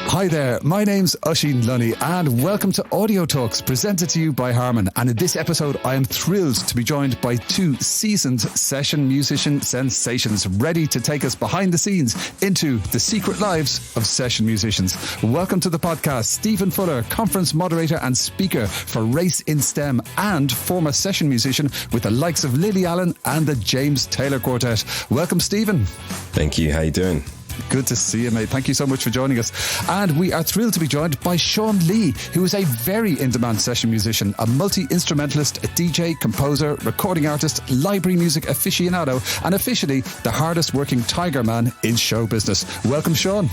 Hi there, my name's Oisin Lunny and welcome to Audio Talks presented to you by Harman. And in this episode, I am thrilled to be joined by two seasoned session musician sensations ready to take us behind the scenes into the secret lives of session musicians. Welcome to the podcast, Stephen Fuller, conference moderator and speaker for Race in STEM and former session musician with the likes of Lily Allen and the James Taylor Quartet. Welcome, Stephen. Thank you. How you doing? Good to see you, mate. Thank you so much for joining us. And we are thrilled to be joined by Shawn Lee, who is a very in-demand session musician, a multi-instrumentalist, a DJ, composer, recording artist, library music aficionado, and officially the hardest working tiger man in show business. Welcome, Shawn.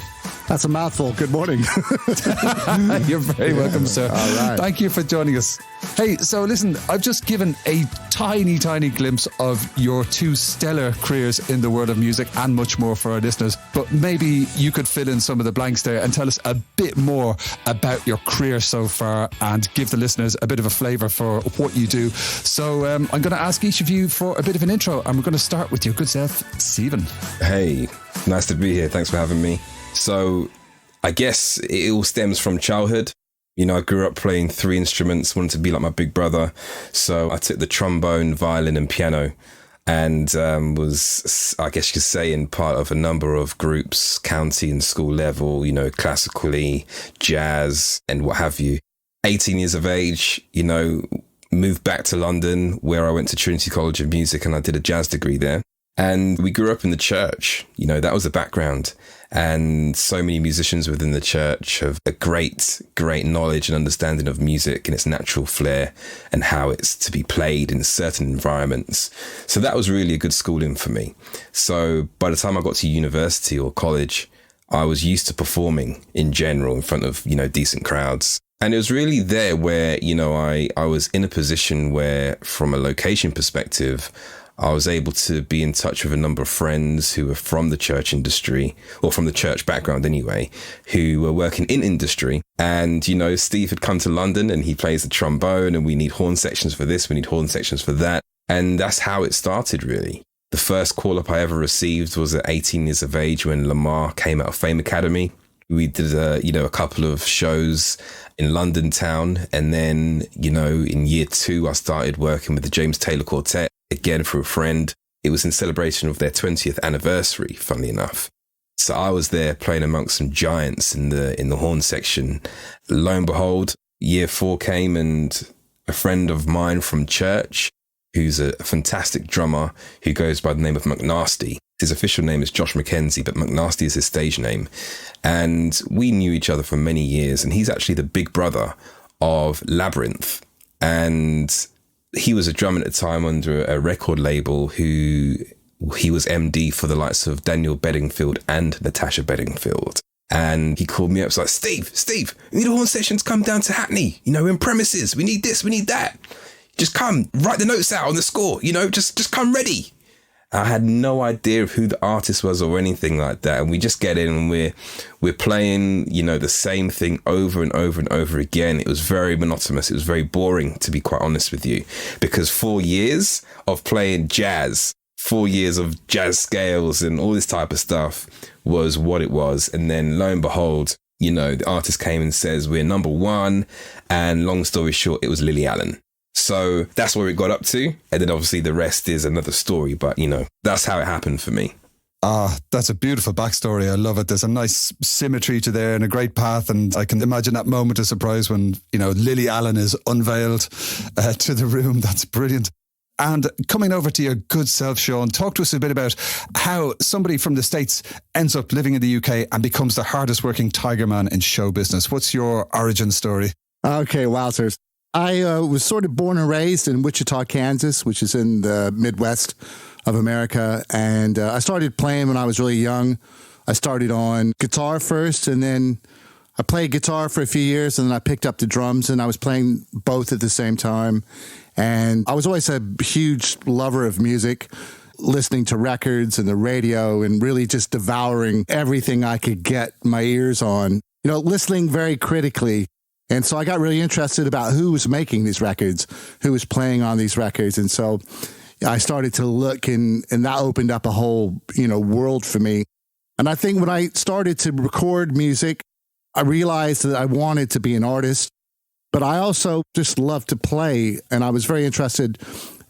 That's a mouthful. Good morning. You're very welcome, sir. All right. Thank you for joining us. Hey, so listen, I've just given a tiny glimpse of your two stellar careers in the world of music and much more for our listeners. But maybe you could fill in some of the blanks there and tell us a bit more about your career so far and give the listeners a bit of a flavour for what you do. So I'm going to ask each of you for a bit of an intro, and we're going to start with your good self, Stephen. Hey, nice to be here. Thanks for having me. So I guess it all stems from childhood. You know, I grew up playing three instruments, wanted to be like my big brother. So I took the trombone, violin and piano and was, I guess you could say, in part of a number of groups, county and school level, you know, classically, jazz and what have you. 18 years of age, you know, moved back to London where I went to Trinity College of Music and I did a jazz degree there. And we grew up in the church, you know, that was the background. And so many musicians within the church have a great knowledge and understanding of music and its natural flair and how it's to be played in certain environments. So that was really a good schooling for me. So by the time I got to university or college, I was used to performing in general in front of, you know, decent crowds. And it was really there where, you know, I was in a position where, from a location perspective, I was able to be in touch with a number of friends who were from the church industry, or from the church background anyway, who were working in industry. And, you know, Steve had come to London and he plays the trombone and we need horn sections for this, we need horn sections for that. And that's how it started, really. The first call-up I ever received was at 18 years of age when Lamar came out of Fame Academy. We did, a couple of shows in London town. And then, you know, in year 2, I started working with the James Taylor Quartet. Again, for a friend. It was in celebration of their 20th anniversary, funnily enough. So I was there playing amongst some giants in the horn section. Lo and behold, year 4 came and a friend of mine from church, who's a fantastic drummer who goes by the name of McNasty. His official name is Josh McKenzie, but McNasty is his stage name. And we knew each other for many years. And he's actually the big brother of Labyrinth. And he was a drummer at the time under a record label he was MD for the likes of Daniel Bedingfield and Natasha Bedingfield. And he called me up, was like, Steve, we need a horn section to come down to Hackney. You know, in premises, we need this, we need that. Just come, write the notes out on the score, you know, just come ready. I had no idea of who the artist was or anything like that. And we just get in and we're playing, you know, the same thing over and over and over again. It was very monotonous. It was very boring, to be quite honest with you, because 4 years of playing jazz, 4 years of jazz scales and all this type of stuff was what it was. And then lo and behold, you know, the artist came and says, we're number 1. And long story short, it was Lily Allen. So that's where it got up to. And then obviously the rest is another story. But, you know, that's how it happened for me. That's a beautiful backstory. I love it. There's a nice symmetry to there and a great path. And I can imagine that moment of surprise when, you know, Lily Allen is unveiled to the room. That's brilliant. And coming over to your good self, Shawn, talk to us a bit about how somebody from the States ends up living in the UK and becomes the hardest working tiger man in show business. What's your origin story? Okay, wowzers. I was sort of born and raised in Wichita, Kansas, which is in the Midwest of America. And I started playing when I was really young. I started on guitar first, and then I played guitar for a few years, and then I picked up the drums, and I was playing both at the same time. And I was always a huge lover of music, listening to records and the radio and really just devouring everything I could get my ears on, you know, listening very critically. And so I got really interested about who was making these records, who was playing on these records. And so I started to look, and that opened up a whole, you know, world for me. And I think when I started to record music, I realized that I wanted to be an artist, but I also just love to play. And I was very interested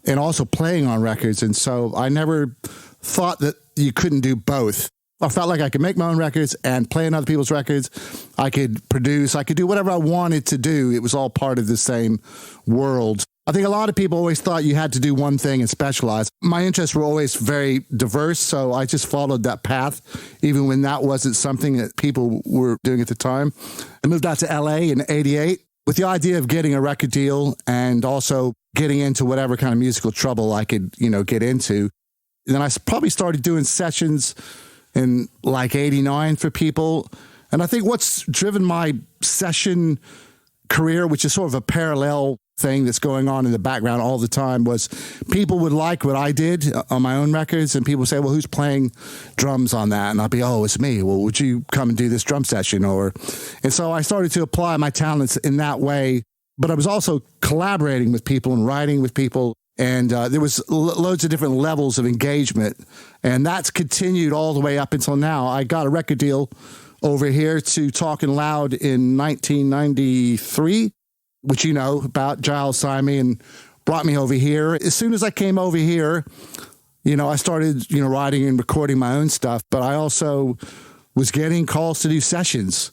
in also playing on records. And so I never thought that you couldn't do both. I felt like I could make my own records and play on other people's records. I could produce, I could do whatever I wanted to do. It was all part of the same world. I think a lot of people always thought you had to do one thing and specialize. My interests were always very diverse, so I just followed that path, even when that wasn't something that people were doing at the time. I moved out to LA in '88 with the idea of getting a record deal and also getting into whatever kind of musical trouble I could, get into. And then I probably started doing sessions in like '89 for people. And I think what's driven my session career, which is sort of a parallel thing that's going on in the background all the time, was people would like what I did on my own records, and people would say, well, who's playing drums on that? And I'd be, oh, it's me. Well, would you come and do this drum session? And so I started to apply my talents in that way, but I was also collaborating with people and writing with people, and there was loads of different levels of engagement, and that's continued all the way up until now. I got a record deal over here to Talking Loud in 1993, which you know about. Giles signed me and brought me over here. As soon as I came over here, I started, writing and recording my own stuff, but I also was getting calls to do sessions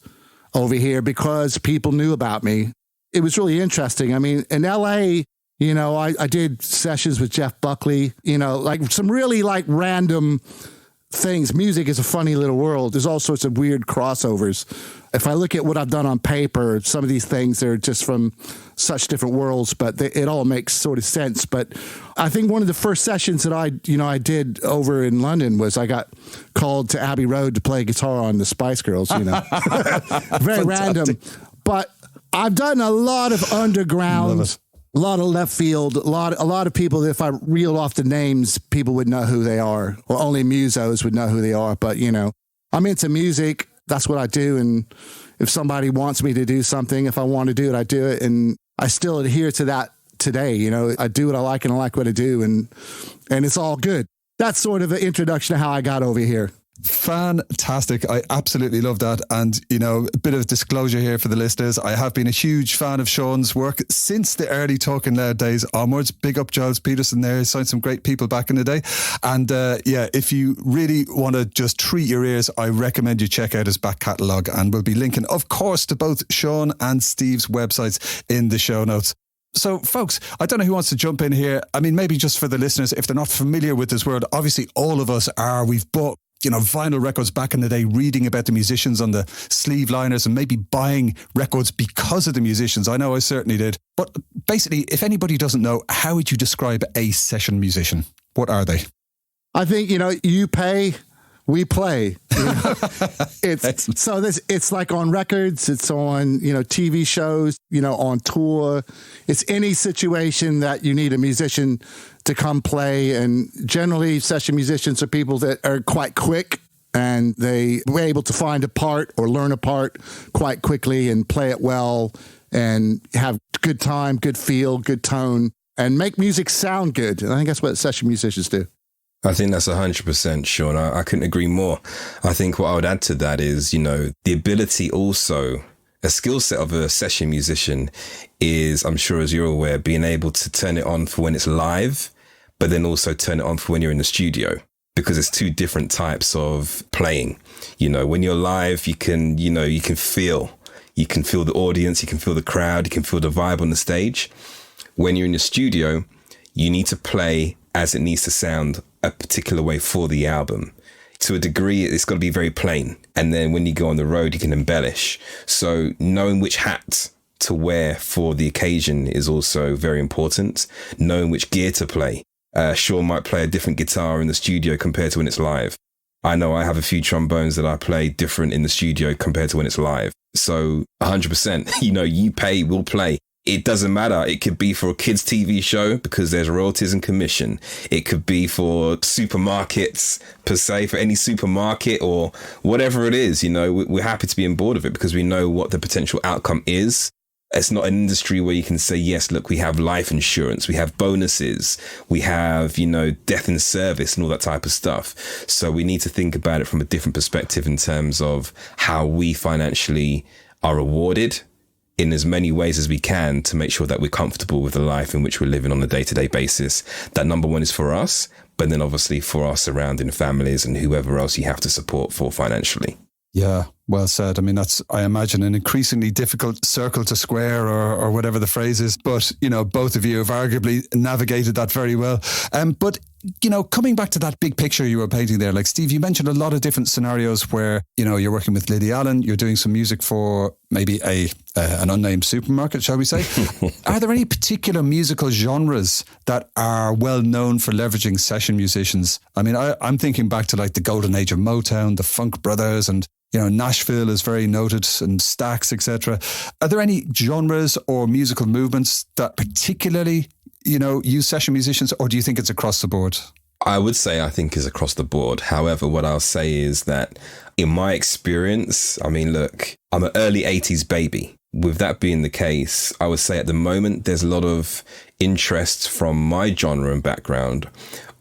over here because people knew about me. It was really interesting. I mean, in LA, I did sessions with Jeff Buckley, like some really like random things. Music is a funny little world. There's all sorts of weird crossovers. If I look at what I've done on paper, some of these things, they're just from such different worlds, but it all makes sort of sense. But I think one of the first sessions that I did over in London was I got called to Abbey Road to play guitar on the Spice Girls, Very random. But I've done a lot of underground, a lot of left field, a lot of people that if I reeled off the names, people would know who they are, or only musos would know who they are. But, I'm into music. That's what I do. And if somebody wants me to do something, if I want to do it, I do it. And I still adhere to that today. I do what I like and I like what I do. And it's all good. That's sort of an introduction to how I got over here. Fantastic. I absolutely love that. And, a bit of disclosure here for the listeners. I have been a huge fan of Shawn's work since the early Talking Loud days onwards. Big up Giles Peterson there. Signed some great people back in the day. And if you really want to just treat your ears, I recommend you check out his back catalogue. And we'll be linking, of course, to both Shawn and Steve's websites in the show notes. So, folks, I don't know who wants to jump in here. I mean, maybe just for the listeners, if they're not familiar with this world, obviously all of us are. We've bought vinyl records back in the day, reading about the musicians on the sleeve liners and maybe buying records because of the musicians. I know I certainly did. But basically, if anybody doesn't know, how would you describe a session musician? What are they? I think, you pay, we play. It's like on records, it's on, TV shows, on tour. It's any situation that you need a musician to come play. And generally session musicians are people that are quite quick and they were able to find a part or learn a part quite quickly and play it well and have good time, good feel, good tone, and make music sound good. And I think that's what session musicians do. I think that's 100%, Shawn. I couldn't agree more. I think what I would add to that is, the ability also, a skill set of a session musician is, I'm sure as you're aware, being able to turn it on for when it's live, but then also turn it on for when you're in the studio, because it's two different types of playing. When you're live, you can feel the audience, you can feel the crowd, you can feel the vibe on the stage. When you're in the studio, you need to play as it needs to sound a particular way for the album. To a degree, it's got to be very plain. And then when you go on the road, you can embellish. So knowing which hat to wear for the occasion is also very important. Knowing which gear to play. Shawn might play a different guitar in the studio compared to when it's live. I know I have a few trombones that I play different in the studio compared to when it's live. So 100%, you pay, we'll play. It doesn't matter. It could be for a kids' TV show because there's royalties and commission. It could be for supermarkets per se, for any supermarket or whatever it is. We're happy to be on board of it because we know what the potential outcome is. It's not an industry where you can say, yes, look, we have life insurance, we have bonuses, we have, death in service and all that type of stuff. So we need to think about it from a different perspective in terms of how we financially are rewarded in as many ways as we can to make sure that we're comfortable with the life in which we're living on a day-to-day basis. That number one is for us, but then obviously for our surrounding families and whoever else you have to support for financially. Yeah, well said. I mean, that's, I imagine, an increasingly difficult circle to square or whatever the phrase is. But, both of you have arguably navigated that very well. But, coming back to that big picture you were painting there, like Steve, you mentioned a lot of different scenarios where, you're working with Lily Allen, you're doing some music for maybe an unnamed supermarket, shall we say? Are there any particular musical genres that are well known for leveraging session musicians? I mean, I'm thinking back to like the golden age of Motown, the Funk Brothers, and Nashville is very noted, and Stax, etc. Are there any genres or musical movements that particularly, use session musicians, or do you think it's across the board? I would say I think is across the board. However, what I'll say is that in my experience, I mean, look, I'm an early 80s baby. With that being the case, I would say at the moment, there's a lot of interest from my genre and background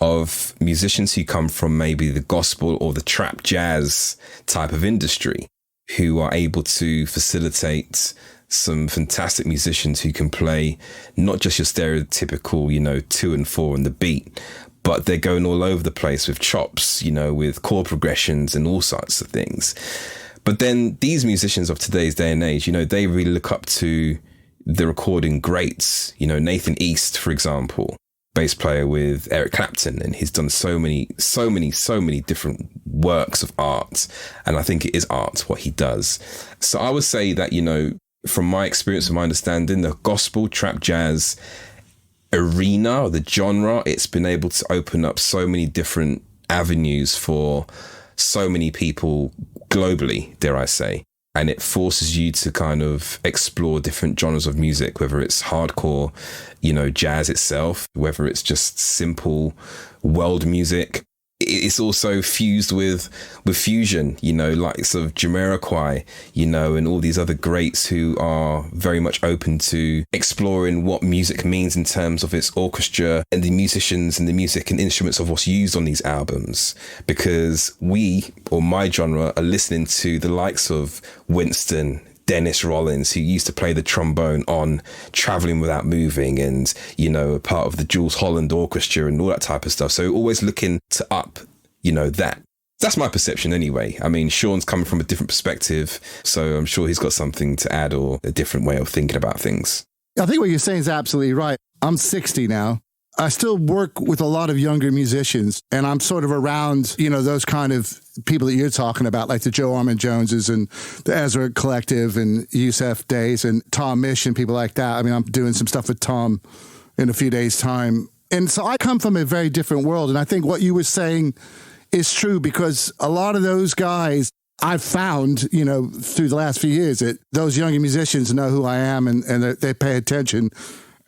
of musicians who come from maybe the gospel or the trap jazz type of industry, who are able to facilitate some fantastic musicians who can play not just your stereotypical, 2 and 4 in the beat, but they're going all over the place with chops, with chord progressions and all sorts of things. But then these musicians of today's day and age, they really look up to the recording greats, Nathan East, for example, bass player with Eric Clapton, and he's done so many different works of art. And I think it is art, what he does. So I would say that, from my experience and my understanding, the gospel, trap, jazz arena, or the genre, it's been able to open up so many different avenues for so many people globally, dare I say. And it forces you to kind of explore different genres of music, whether it's hardcore, jazz itself, whether it's just simple world music. It's also fused with fusion, like sort of Jamiroquai, and all these other greats who are very much open to exploring what music means in terms of its orchestra and the musicians and the music and instruments of what's used on these albums. Because my genre, are listening to the likes of Winston, Dennis Rollins, who used to play the trombone on Traveling Without Moving, and, a part of the Jules Holland Orchestra and all that type of stuff. So always looking to up, that. That's my perception anyway. I mean, Shawn's coming from a different perspective, so I'm sure he's got something to add or a different way of thinking about things. I think what you're saying is absolutely right. I'm 60 now. I still work with a lot of younger musicians, and I'm sort of around, those kind of people that you're talking about, like the Joe Armand Joneses and the Ezra Collective and Yusef Days and Tom Misch and people like that. I mean, I'm doing some stuff with Tom in a few days' time. And so I come from a very different world, and I think what you were saying is true, because a lot of those guys I've found, through the last few years, that those younger musicians know who I am, and they pay attention.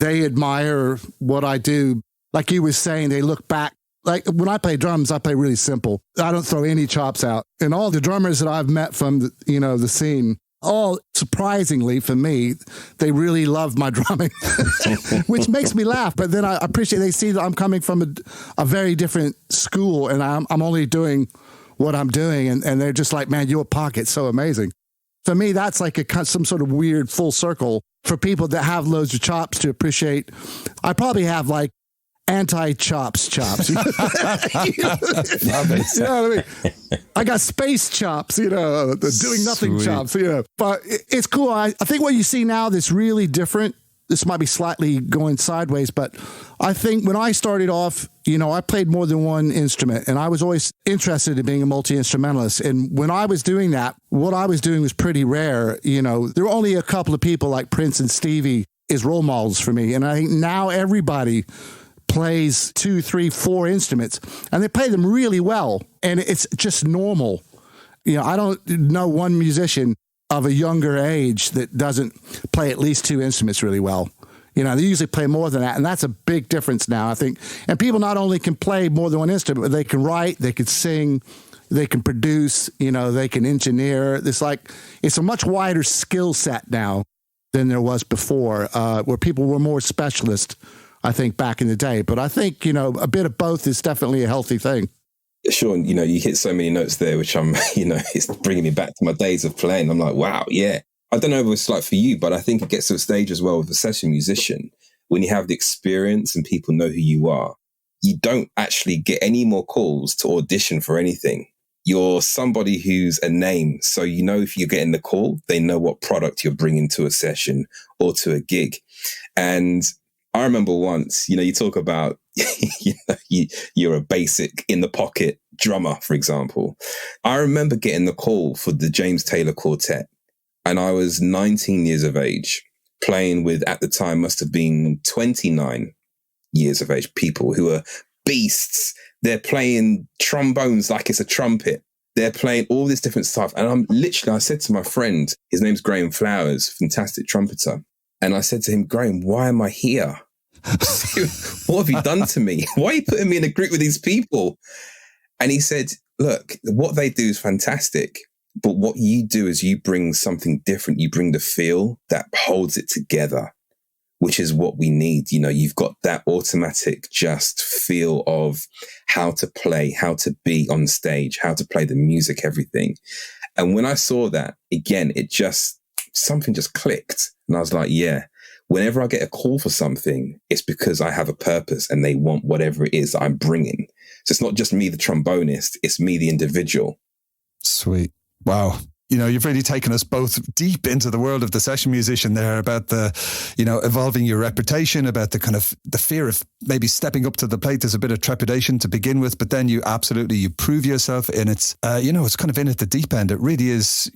They admire what I do. Like you were saying, they look back. Like when I play drums, I play really simple. I don't throw any chops out. And all the drummers that I've met from the scene, all surprisingly for me, they really love my drumming, which makes me laugh. But then I appreciate they see that I'm coming from a very different school, and I'm only doing what I'm doing. And they're just like, man, your pocket's so amazing. For me, that's like some sort of weird full circle for people that have loads of chops to appreciate. I probably have like anti-chops. You know what I mean? I got space chops, the doing nothing Sweet. chops, But it's cool. I think what you see now that's really different, this might be slightly going sideways, but I think when I started off, I played more than one instrument, and I was always interested in being a multi-instrumentalist. And when I was doing that, what I was doing was pretty rare. There were only a couple of people like Prince and Stevie as role models for me. And I think now everybody plays 2, 3, 4 instruments, and they play them really well. And it's just normal. I don't know one musician of a younger age that doesn't play at least 2 instruments really well. They usually play more than that, and that's a big difference now, I think. And people not only can play more than one instrument, but they can write, they can sing, they can produce, they can engineer. It's a much wider skill set now. than there was before, where people were more specialist, I think, back in the day. But I think, a bit of both is definitely a healthy thing. Sean, you hit so many notes there, which I'm, it's bringing me back to my days of playing. I'm like, wow, yeah. I don't know what it's like for you, but I think it gets to a stage as well with a session musician, when you have the experience and people know who you are, you don't actually get any more calls to audition for anything. You're somebody who's a name. So, if you're getting the call, they know what product you're bringing to a session or to a gig. And I remember once, you talk about, you're a basic in the pocket drummer, for example. I remember getting the call for the James Taylor Quartet, and I was 19 years of age, playing with, at the time, must have been 29 years of age people who are beasts. They're playing trombones like it's a trumpet. They're playing all this different stuff. And I said to my friend, his name's Graham Flowers, fantastic trumpeter. And I said to him, Graham, why am I here? What have you done to me? Why are you putting me in a group with these people? And he said, look, what they do is fantastic. But what you do is you bring something different. You bring the feel that holds it together, which is what we need. You've got that automatic just feel of how to play, how to be on stage, how to play the music, everything. And when I saw that, again, something just clicked. And I was like, yeah, whenever I get a call for something, it's because I have a purpose and they want whatever it is that I'm bringing. So it's not just me, the trombonist, it's me, the individual. Sweet. Wow. You've really taken us both deep into the world of the session musician there, about the, evolving your reputation, about the kind of the fear of maybe stepping up to the plate. There's a bit of trepidation to begin with, but then you prove yourself, and it's, it's kind of in at the deep end. It really is,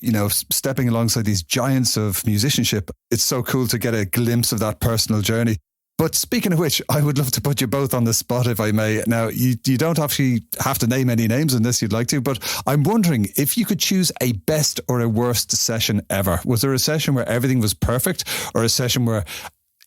stepping alongside these giants of musicianship. It's so cool to get a glimpse of that personal journey. But speaking of which, I would love to put you both on the spot, if I may. Now, you don't actually have to name any names unless you'd like to, but I'm wondering if you could choose a best or a worst session ever. Was there a session where everything was perfect, or a session where,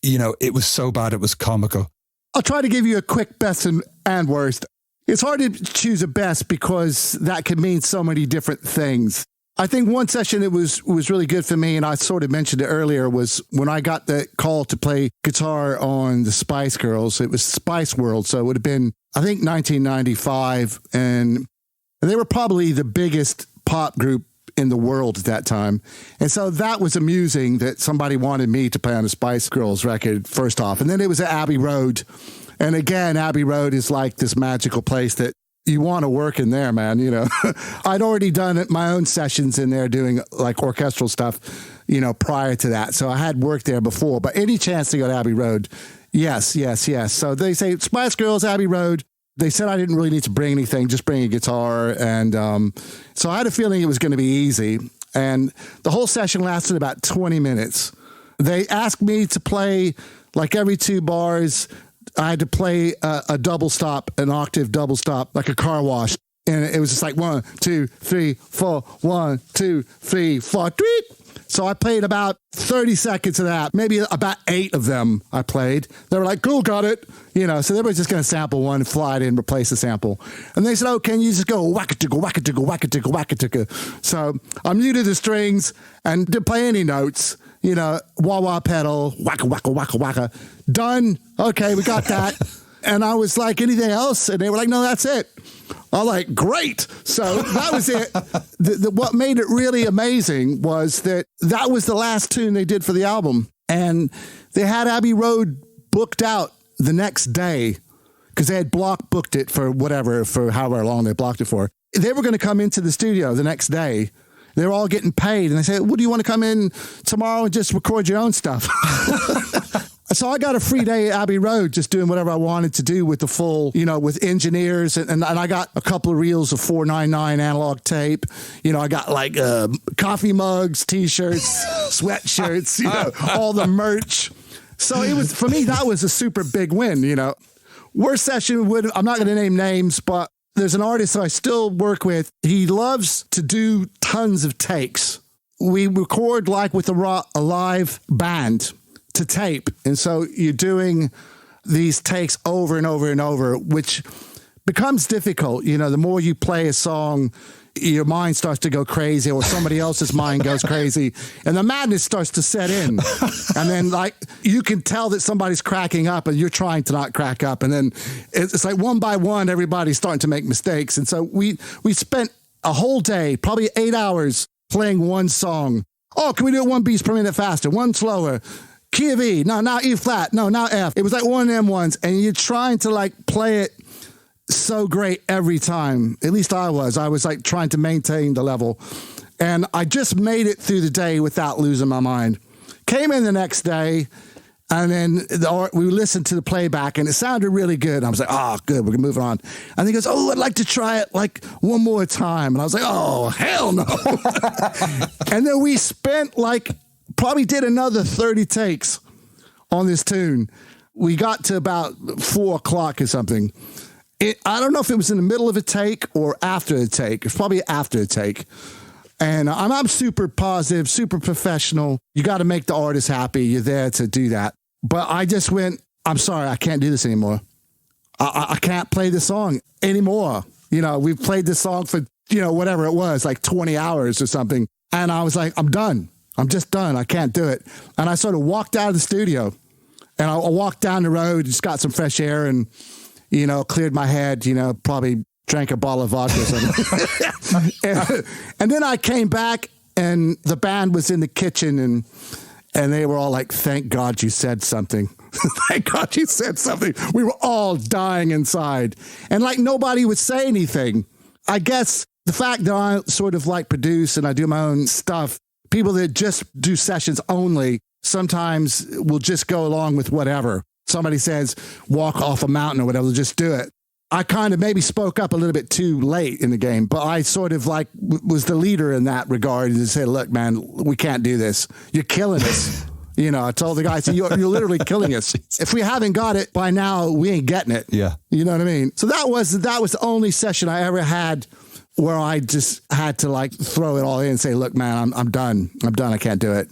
it was so bad it was comical? I'll try to give you a quick best and worst. It's hard to choose a best because that could mean so many different things. I think one session that was really good for me, and I sort of mentioned it earlier, was when I got the call to play guitar on the Spice Girls. It was Spice World, so it would have been, I think, 1995, and they were probably the biggest pop group in the world at that time. And so that was amusing that somebody wanted me to play on a Spice Girls record, first off. And then it was at Abbey Road. And again, Abbey Road is like this magical place that you want to work in there, man. I'd already done my own sessions in there doing like orchestral stuff, prior to that. So I had worked there before, but any chance to go to Abbey Road, yes. So they say Spice Girls, Abbey Road. They said I didn't really need to bring anything, just bring a guitar. And so I had a feeling it was going to be easy. And the whole session lasted about 20 minutes. They asked me to play like every 2 bars. I had to play a double stop, an octave double stop, like a car wash. And it was just like 1, 2, 3, 4, 1, 2, 3, 4, tweet. So I played about 30 seconds of that, maybe about 8 of them I played. They were like, cool, got it. So they were just going to sample one, fly it in, replace the sample. And they said, oh, can you just go whack-a-tickle, whack-a-tickle, whack-a-tickle, whack-a-tickle. So I'm new to the strings and didn't play any notes. Wah-wah pedal, wacka, wacka, wacka, wacka. Done. Okay, we got that. And I was like, anything else? And they were like, no, that's it. I'm like, great. So that was it. What made it really amazing was that was the last tune they did for the album. And they had Abbey Road booked out the next day because they had booked it for however long they blocked it for. They were going to come into the studio the next day. They were all getting paid. And they said, well, do you want to come in tomorrow and just record your own stuff? So I got a free day at Abbey Road just doing whatever I wanted to do with the full, with engineers. And I got a couple of reels of 499 analog tape. I got like coffee mugs, T-shirts, sweatshirts, all the merch. So it was, for me, that was a super big win, Worst session I'm not going to name names, but there's an artist I still work with. He loves to do tons of takes. We record like with a live band to tape. And so you're doing these takes over and over and over, which becomes difficult. The more you play a song, your mind starts to go crazy, or somebody else's mind goes crazy, and the madness starts to set in. And then, like, you can tell that somebody's cracking up, and you're trying to not crack up. And then it's like one by one, everybody's starting to make mistakes. And so we spent a whole day, probably 8 hours, playing one song. Oh, can we do it one beat per minute faster, one slower? Key of E, no, now E flat, no, now F. It was like one of them ones, and you're trying to like play it so great every time. At least I was like trying to maintain the level, and I just made it through the day without losing my mind. Came in the next day, and then we listened to the playback, and it sounded really good. I was like, oh, good, we're moving on. And he goes, oh, I'd like to try it like one more time. And I was like, oh, hell no. And then we spent probably did another 30 takes on this tune. We got to about 4 o'clock or something. I don't know if it was in the middle of a take or after a take. It's probably after a take. And I'm super positive, super professional. You got to make the artist happy. You're there to do that. But I just went, I'm sorry, I can't do this anymore. I can't play the song anymore. You know, we've played this song for, whatever it was, like 20 hours or something. And I was like, I'm done. I'm just done. I can't do it. And I sort of walked out of the studio, and I walked down the road, just got some fresh air, and cleared my head, probably drank a bottle of vodka or something. and then I came back, and the band was in the kitchen, and they were all like, thank God you said something. Thank God you said something. We were all dying inside. And like nobody would say anything. I guess the fact that I sort of like produce and I do my own stuff, people that just do sessions only sometimes will just go along with whatever. Somebody says, walk off a mountain or whatever, they'll just do it. I kind of maybe spoke up a little bit too late in the game, but I sort of was the leader in that regard and said, look, man, we can't do this. You're killing us. I told the guy, I said, you're literally killing us. If we haven't got it by now, we ain't getting it. Yeah. You know what I mean? So that was the only session I ever had where I just had to throw it all in and say, look, man, I'm done. I can't do it.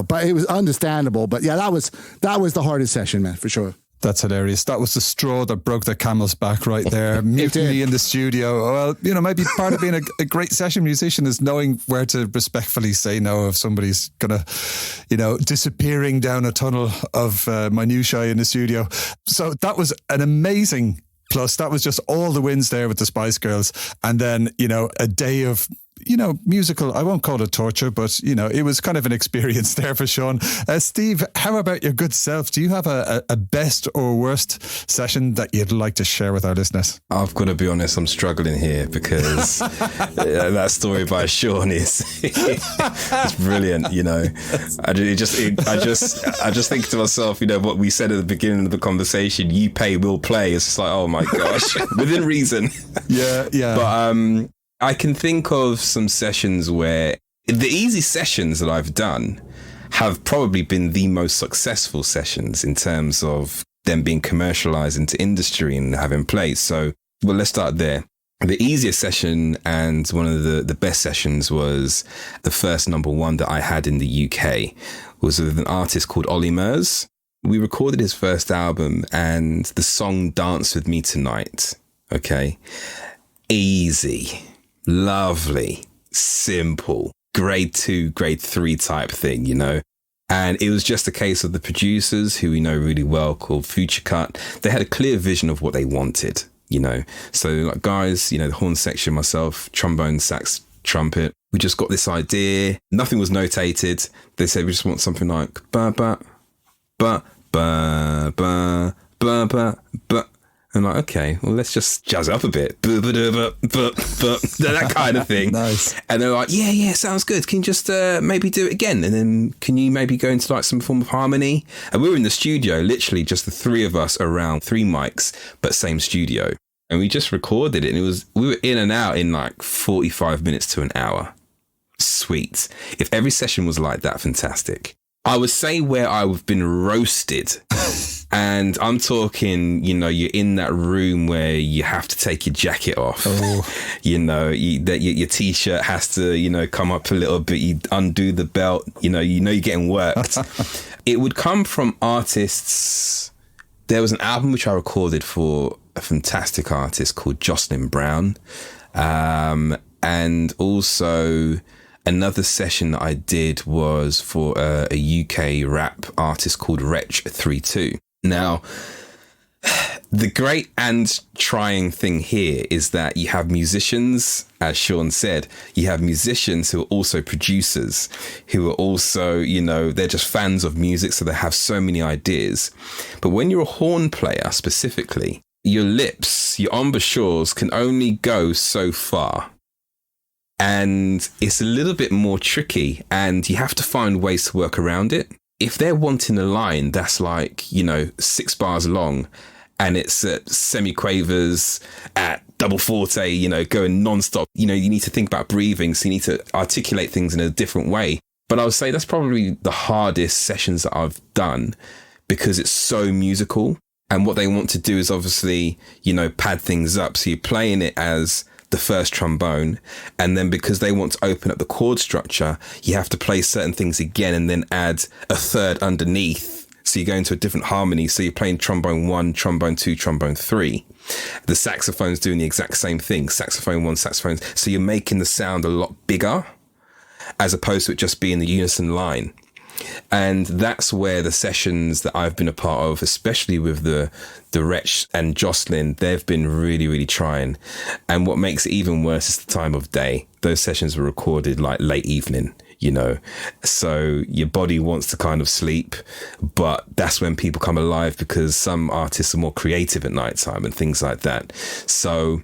But it was understandable. But yeah, that was the hardest session, man, for sure. That's hilarious. That was the straw that broke the camel's back right there. Mutiny in the studio. Well, maybe part of being a great session musician is knowing where to respectfully say no if somebody's going to, disappearing down a tunnel of minutiae in the studio. So that was an amazing plus. That was just all the wins there with the Spice Girls. And then, a day of musical, I won't call it torture, but, it was kind of an experience there for Shawn. Steve, how about your good self? Do you have a best or worst session that you'd like to share with our listeners? I've got to be honest, I'm struggling here because that story by Shawn is it's brilliant, I just think to myself, what we said at the beginning of the conversation, you pay, we'll play. It's just like, oh my gosh, within reason. Yeah. But I can think of some sessions where the easy sessions that I've done have probably been the most successful sessions in terms of them being commercialized into industry and having played. So, well, let's start there. The easiest session and one of the best sessions was the first number one that I had in the UK was with an artist called Ollie Murs. We recorded his first album and the song Dance With Me Tonight. Okay. Easy. Lovely, simple, grade 2, grade 3 type thing, And it was just a case of the producers who we know really well called Future Cut. They had a clear vision of what they wanted, So guys, the horn section, myself, trombone, sax, trumpet. We just got this idea. Nothing was notated. They said we just want something like ba ba ba ba ba ba ba ba. I'm like, okay, well, let's just jazz up a bit. That kind of thing. Nice. And they're like, yeah, sounds good. Can you just maybe do it again? And then can you maybe go into some form of harmony? And we were in the studio, literally just the three of us around 3 mics, but same studio. And we just recorded it. And we were in and out in 45 minutes to an hour. Sweet. If every session was like that, fantastic. I would say where I've been roasted. And I'm talking, you're in that room where you have to take your jacket off. Oh. Your T-shirt has to, come up a little bit. You undo the belt. You're getting worked. It would come from artists. There was an album which I recorded for a fantastic artist called Jocelyn Brown. And also another session that I did was for a UK rap artist called Wretch32. Now, the great and trying thing here is that you have musicians, as Shawn said, you have musicians who are also producers, who are also, they're just fans of music, so they have so many ideas. But when you're a horn player specifically, your lips, your embouchures can only go so far. And it's a little bit more tricky, and you have to find ways to work around it. If they're wanting a line that's like, 6 bars long, and it's at semi-quavers, at double forte, going non-stop, you need to think about breathing, so you need to articulate things in a different way. But I would say that's probably the hardest sessions that I've done, because it's so musical. And what they want to do is obviously, pad things up. So you're playing it as the first trombone, and then because they want to open up the chord structure, you have to play certain things again and then add a third underneath. So you go into a different harmony. So you're playing trombone 1, trombone 2, trombone 3. The saxophone's doing the exact same thing. Saxophone 1, saxophone. So you're making the sound a lot bigger, as opposed to it just being the unison line. And that's where the sessions that I've been a part of, especially with the Wretch and Jocelyn, they've been really, really trying. And what makes it even worse is the time of day. Those sessions were recorded like late evening, so your body wants to kind of sleep, but that's when people come alive, because some artists are more creative at nighttime and things like that. So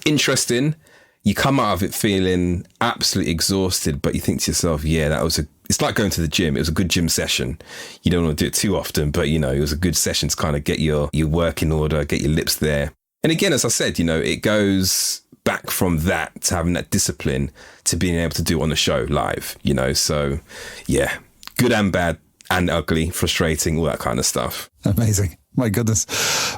interesting. You come out of it feeling absolutely exhausted, but you think to yourself, yeah, it's like going to the gym. It was a good gym session. You don't want to do it too often, but it was a good session to kind of get your work in order, get your lips there. And again, as I said, it goes back from that to having that discipline to being able to do it on the show live, so yeah, good and bad and ugly, frustrating, all that kind of stuff. Amazing. My goodness.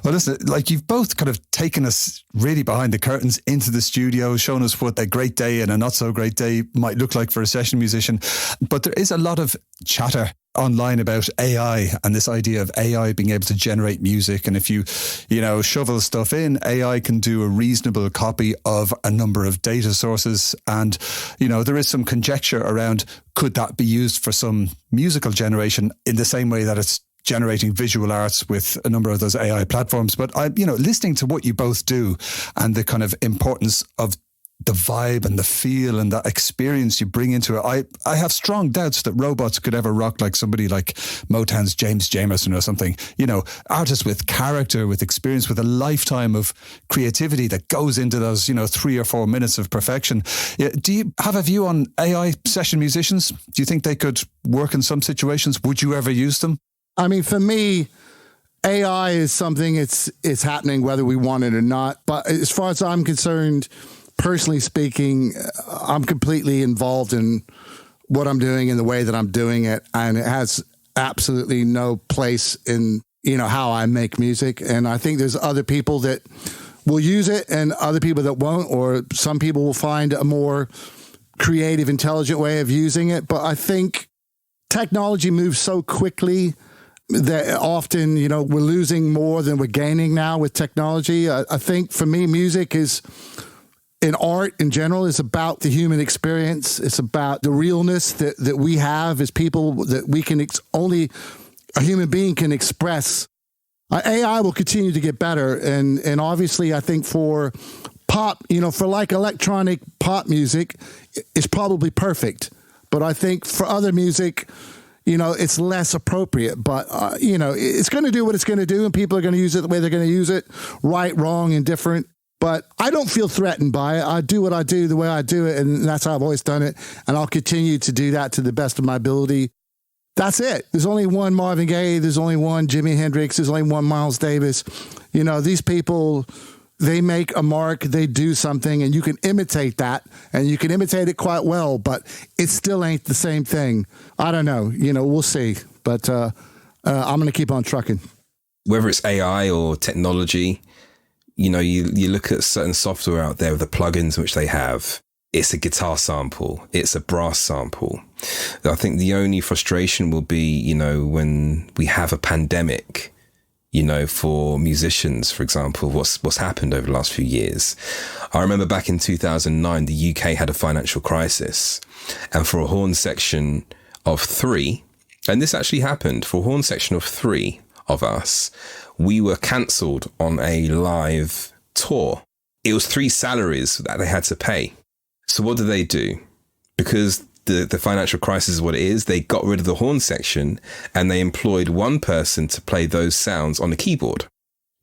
Well, listen, you've both kind of taken us really behind the curtains into the studio, shown us what a great day and a not so great day might look like for a session musician. But there is a lot of chatter online about AI and this idea of AI being able to generate music. And if you shovel stuff in, AI can do a reasonable copy of a number of data sources. And, there is some conjecture around, could that be used for some musical generation in the same way that it's generating visual arts with a number of those AI platforms. But listening to what you both do and the kind of importance of the vibe and the feel and the experience you bring into it, I have strong doubts that robots could ever rock like somebody like Motown's James Jamerson or something. Artists with character, with experience, with a lifetime of creativity that goes into those, 3 or 4 minutes of perfection. Do you have a view on AI session musicians? Do you think they could work in some situations? Would you ever use them? I mean, for me, AI is something, it's happening whether we want it or not. But as far as I'm concerned, personally speaking, I'm completely involved in what I'm doing and the way that I'm doing it. And it has absolutely no place in, how I make music. And I think there's other people that will use it and other people that won't, or some people will find a more creative, intelligent way of using it. But I think technology moves so quickly that often, we're losing more than we're gaining now with technology. I think for me, music is, in art in general, is about the human experience. It's about the realness that we have as people, that we can only a human being can express. AI will continue to get better. And obviously, I think for pop, for like electronic pop music, it's probably perfect. But I think for other music, it's less appropriate, but, it's going to do what it's going to do, and people are going to use it the way they're going to use it, right, wrong, and different. But I don't feel threatened by it. I do what I do the way I do it, and that's how I've always done it, and I'll continue to do that to the best of my ability. That's it. There's only one Marvin Gaye. There's only one Jimi Hendrix. There's only one Miles Davis. These people, they make a mark, they do something, and you can imitate that, and you can imitate it quite well, but it still ain't the same thing. I don't know. We'll see. But I'm going to keep on trucking. Whether it's AI or technology, you look at certain software out there with the plugins which they have. It's a guitar sample. It's a brass sample. I think the only frustration will be, when we have a pandemic, you know, for musicians, for example, what's happened over the last few years. I remember back in 2009, the UK had a financial crisis, and for a horn section of 3, and this actually happened, for a horn section of 3 of us, we were cancelled on a live tour. It was 3 salaries that they had to pay. So what did they do? Because the financial crisis is what it is, they got rid of the horn section and they employed one person to play those sounds on the keyboard.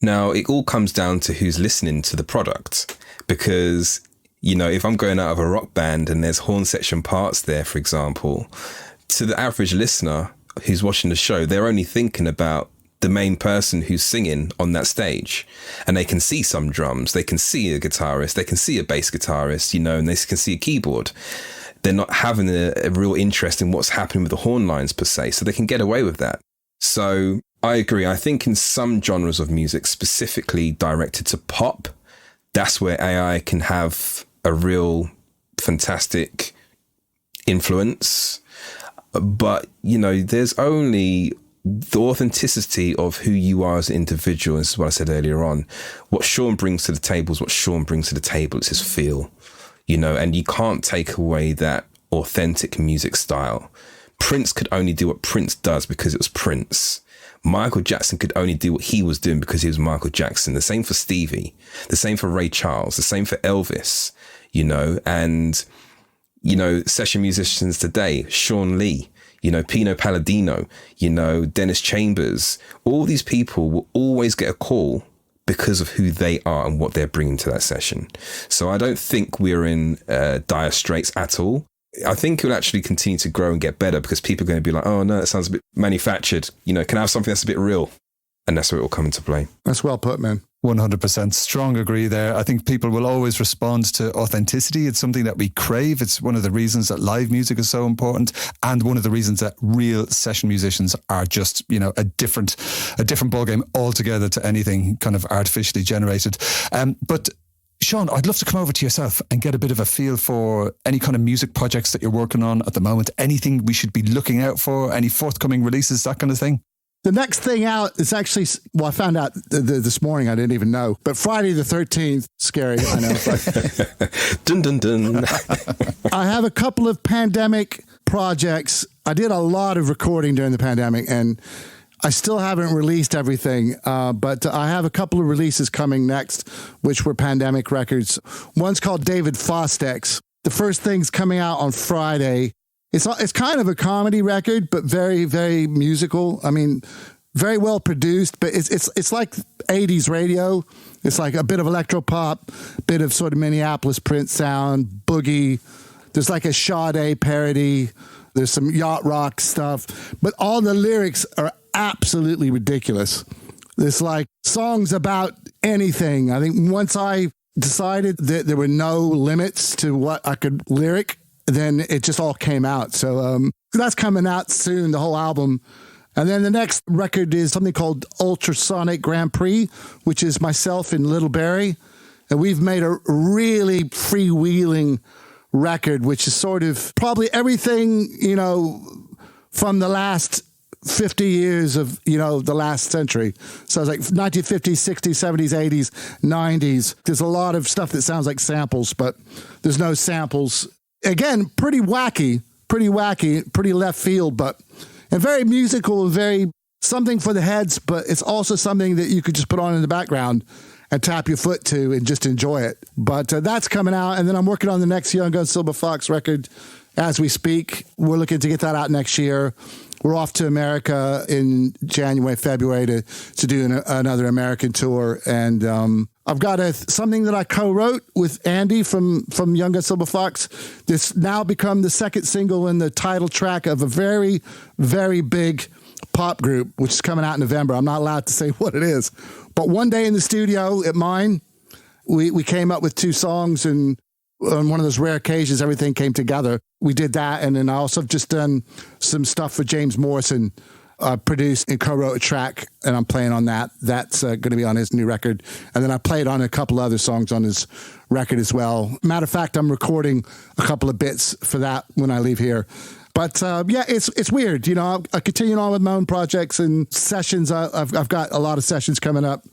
Now, it all comes down to who's listening to the product, because, you know, if I'm going out of a rock band and there's horn section parts there, for example, to the average listener who's watching the show, they're only thinking about the main person who's singing on that stage, and they can see some drums, they can see a guitarist, they can see a bass guitarist, you know, and they can see a keyboard. They're not having a real interest in what's happening with the horn lines per se, so they can get away with that. So I agree. I think in some genres of music, specifically directed to pop, that's where AI can have a real fantastic influence. But, you know, there's only the authenticity of who you are as an individual. This is what I said earlier on. What Shawn brings to the table is what Shawn brings to the table. It's his feel, you know, and you can't take away that authentic music style. Prince could only do what Prince does because it was Prince. Michael Jackson could only do what he was doing because he was Michael Jackson. The same for Stevie, the same for Ray Charles, the same for Elvis, you know, and, you know, session musicians today, Shawn Lee, you know, Pino Palladino, you know, Dennis Chambers, all these people will always get a call because of who they are and what they're bringing to that session. So I don't think we're in dire straits at all. I think it will actually continue to grow and get better because people are going to be like, oh no, that sounds a bit manufactured. You know, can I have something that's a bit real? And that's where it will come into play. That's well put, man. 100% strong agree there. I think people will always respond to authenticity. It's something that we crave. It's one of the reasons that live music is so important, and one of the reasons that real session musicians are just, you know, a different ballgame altogether to anything kind of artificially generated. But Shawn, I'd love to come over to yourself and get a bit of a feel for any kind of music projects that you're working on at the moment. Anything we should be looking out for? Any forthcoming releases? That kind of thing. The next thing out is actually, well, I found out this morning, I didn't even know, but Friday the 13th, scary, I know. Dun, dun, dun. I have a couple of pandemic projects. I did a lot of recording during the pandemic, and I still haven't released everything, but I have a couple of releases coming next, which were pandemic records. One's called David Fostex. The first thing's coming out on Friday. It's kind of a comedy record, but very, very musical. I mean, very well produced, but it's like 80s radio. It's like a bit of electro pop, bit of sort of Minneapolis Prince sound, boogie. There's like a Sade parody. There's some yacht rock stuff, but all the lyrics are absolutely ridiculous. There's like songs about anything. I think once I decided that there were no limits to what I could lyric, then it just all came out. So that's coming out soon, the whole album. And then the next record is something called Ultrasonic Grand Prix, which is myself and Little Barry. And we've made a really freewheeling record, which is sort of probably everything, you know, from the last 50 years of, you know, the last century. So it's like 1950s, 60s, 70s, 80s, 90s. There's a lot of stuff that sounds like samples, but there's no samples. Again, pretty wacky, pretty left field, but and very musical, very something for the heads, but it's also something that you could just put on in the background and tap your foot to and just enjoy it. But that's coming out, and then I'm working on the next Young Gun Silver Fox record as we speak. We're looking to get that out next year. We're off to America in January, February to do another American tour. And I've got something that I co-wrote with Andy from Young Gun Silver Fox. This now become the second single and the title track of a very, very big pop group, which is coming out in November. I'm not allowed to say what it is. But one day in the studio at mine, we came up with 2 songs, and on one of those rare occasions, everything came together. We did that, and then I also have just done some stuff for James Morrison. I produced and co-wrote a track, and I'm playing on that. That's going to be on his new record. And then I played on a couple other songs on his record as well. Matter of fact, I'm recording a couple of bits for that when I leave here. But yeah, it's weird. You know, I continue on with my own projects and sessions. I've got a lot of sessions coming up.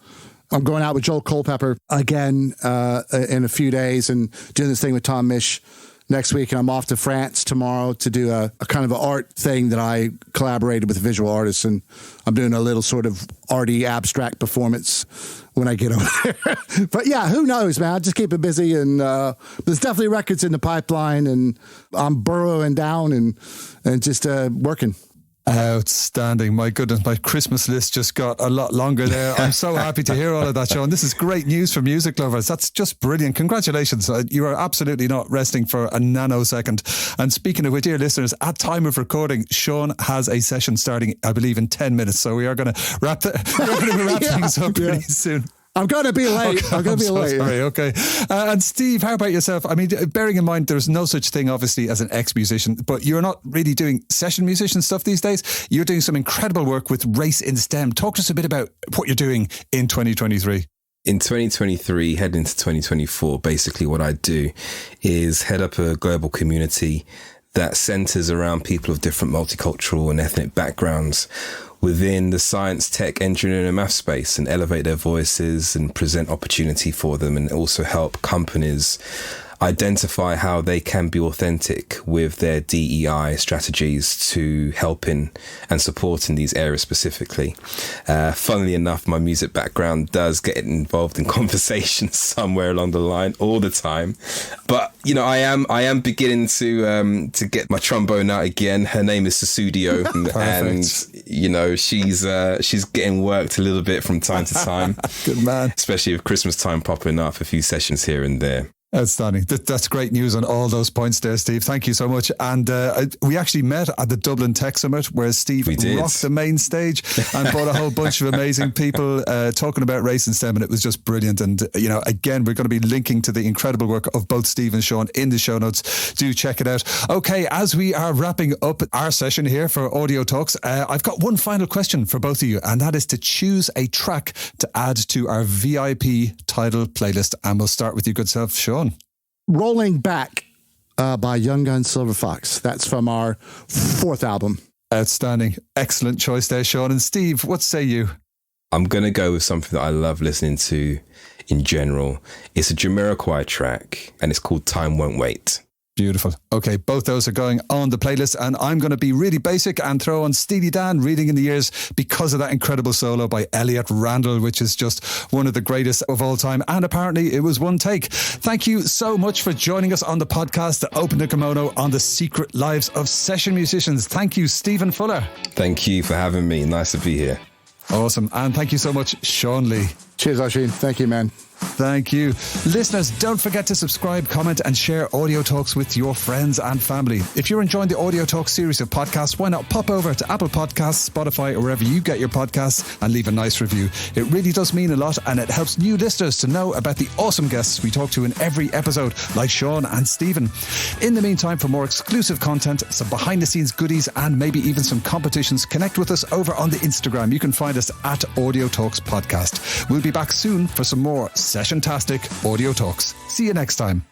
I'm going out with Joel Culpepper again in a few days and doing this thing with Tom Misch next week. And I'm off to France tomorrow to do a kind of an art thing that I collaborated with visual artists. And I'm doing a little sort of arty abstract performance when I get over there. But yeah, who knows, man? I just keep it busy. And there's definitely records in the pipeline. And I'm burrowing down and just working. Outstanding. My goodness, my Christmas list just got a lot longer there. I'm so happy to hear all of that, Shawn. This is great news for music lovers. That's just brilliant. Congratulations. You are absolutely not resting for a nanosecond. And speaking of which, dear listeners, at time of recording, Shawn has a session starting, I believe, in 10 minutes. So we are going to wrap things up pretty soon. I'm going to be late. Okay, I'm going to be late. Sorry, okay. And Steve, how about yourself? I mean, bearing in mind there's no such thing, obviously, as an ex-musician, but you're not really doing session musician stuff these days. You're doing some incredible work with Race in STEM. Talk to us a bit about what you're doing in 2023. In 2023, heading into 2024, basically what I do is head up a global community that centers around people of different multicultural and ethnic backgrounds within the science, tech, engineering and math space, and elevate their voices and present opportunity for them, and also help companies identify how they can be authentic with their DEI strategies to helping and supporting these areas specifically. Funnily enough, my music background does get involved in conversations somewhere along the line all the time. But, you know, I am beginning to get my trombone out again. Her name is Susudio, and, you know, she's getting worked a little bit from time to time. Good man. Especially with Christmas time popping up, a few sessions here and there. Outstanding. That's great news on all those points there, Steve. Thank you so much. And we actually met at the Dublin Tech Summit where Steve rocked the main stage and brought a whole bunch of amazing people talking about race and STEM, and it was just brilliant. And, you know, again, we're going to be linking to the incredible work of both Steve and Shawn in the show notes. Do check it out. Okay, as we are wrapping up our session here for Audio Talks, I've got one final question for both of you, and that is to choose a track to add to our VIP title playlist. And we'll start with you, good self, Shawn. Rolling Back by Young Gun Silver Fox. That's from our 4th album. Outstanding. Excellent choice there, Shawn. And Steve, what say you? I'm going to go with something that I love listening to in general. It's a Jamiroquai track and it's called Time Won't Wait. Beautiful. Okay, both those are going on the playlist, and I'm going to be really basic and throw on Steely Dan, Reading in the Years, because of that incredible solo by Elliot Randall, which is just one of the greatest of all time. And apparently it was one take. Thank you so much for joining us on the podcast that opened the kimono on the secret lives of session musicians. Thank you, Stephen Fuller. Thank you for having me. Nice to be here. Awesome. And thank you so much, Shawn Lee. Cheers, Oisin. Thank you, man. Thank you. Listeners, don't forget to subscribe, comment and share Audio Talks with your friends and family. If you're enjoying the Audio Talks series of podcasts, why not pop over to Apple Podcasts, Spotify or wherever you get your podcasts and leave a nice review. It really does mean a lot, and it helps new listeners to know about the awesome guests we talk to in every episode, like Shawn and Stephen. In the meantime, for more exclusive content, some behind the scenes goodies and maybe even some competitions, connect with us over on the Instagram. You can find us at Audio Talks Podcast. We'll be back soon for some more session-tastic Audio Talks. See you next time.